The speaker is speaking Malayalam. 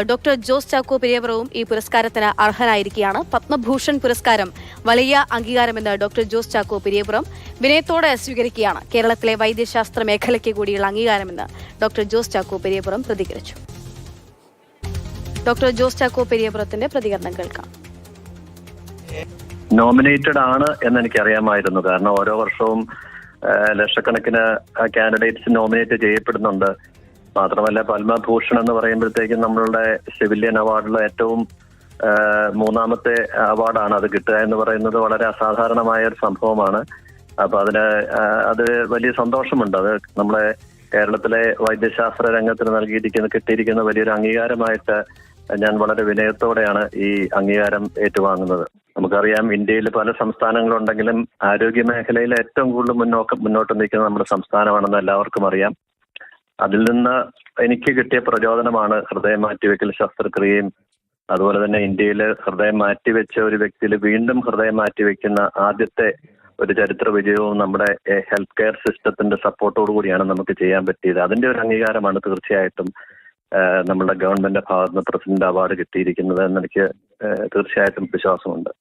ഡോക്ടർ ജോസ് ചാക്കോ പെരിയപുറവും ഈ പുരസ്കാരത്തിന് അർഹനായിരിക്കുകയാണ്. പത്മഭൂഷൺ പുരസ്കാരം വലിയ അംഗീകാരമെന്ന് ഡോക്ടർ ജോസ് ചാക്കോ പെരിയപുറം വിനയത്തോടെ സ്വീകരിക്കുകയാണ്. കേരളത്തിലെ വൈദ്യശാസ്ത്ര മേഖലയ്ക്ക് കൂടിയുള്ള അംഗീകാരമെന്ന് ഡോക്ടർ ജോസ് ചാക്കോ പെരിയപുറം പ്രതികരിച്ചു. ഡോക്ടർ ജോസ് ചാക്കോ പെരിയപുറത്തിന്റെ പ്രതികരണം കേൾക്കാം. നോമിനേറ്റഡ് ആണ് എന്ന് എനിക്കറിയാമായിരുന്നു. കാരണം ഓരോ വർഷവും ലക്ഷക്കണക്കിന് കാൻഡിഡേറ്റ്സ് നോമിനേറ്റ് ചെയ്യപ്പെടുന്നുണ്ട്. മാത്രമല്ല പത്മഭൂഷൺ എന്ന് പറയുമ്പോഴത്തേക്കും നമ്മളുടെ സിവിലിയൻ അവാർഡിലെ ഏറ്റവും മൂന്നാമത്തെ അവാർഡാണ്. അത് കിട്ടുക എന്ന് പറയുന്നത് വളരെ അസാധാരണമായ ഒരു സംഭവമാണ്. അപ്പൊ അത് വലിയ സന്തോഷമുണ്ട്. അത് നമ്മളെ കേരളത്തിലെ വൈദ്യശാസ്ത്ര രംഗത്തിന് കിട്ടിയിരിക്കുന്ന വലിയൊരു അംഗീകാരമായിട്ട് ഞാൻ വളരെ വിനയത്തോടെയാണ് ഈ അംഗീകാരം ഏറ്റുവാങ്ങുന്നത്. നമുക്കറിയാം, ഇന്ത്യയിൽ പല സംസ്ഥാനങ്ങളുണ്ടെങ്കിലും ആരോഗ്യ മേഖലയിൽ ഏറ്റവും കൂടുതൽ മുന്നോട്ട് നിൽക്കുന്നത് നമ്മുടെ സംസ്ഥാനമാണെന്ന് എല്ലാവർക്കും അറിയാം. അതിൽ നിന്ന് എനിക്ക് കിട്ടിയ പ്രചോദനമാണ് ഹൃദയം മാറ്റിവെക്കൽ ശസ്ത്രക്രിയയും അതുപോലെ തന്നെ ഇന്ത്യയിൽ ഹൃദയം മാറ്റിവെച്ച ഒരു വ്യക്തിയിൽ വീണ്ടും ഹൃദയം മാറ്റിവെക്കുന്ന ആദ്യത്തെ ഒരു ചരിത്ര വിജയവും നമ്മുടെ ഹെൽത്ത് കെയർ സിസ്റ്റത്തിന്റെ സപ്പോർട്ടോടു കൂടിയാണ് നമുക്ക് ചെയ്യാൻ പറ്റിയത്. അതിന്റെ ഒരു അംഗീകാരമാണ് തീർച്ചയായിട്ടും നമ്മളുടെ ഗവൺമെന്റിന്റെ ഭാഗത്ത് നിന്ന് പ്രസിഡന്റ് അവാർഡ് കിട്ടിയിരിക്കുന്നത് എന്ന് എനിക്ക് തീർച്ചയായിട്ടും വിശ്വാസമുണ്ട്.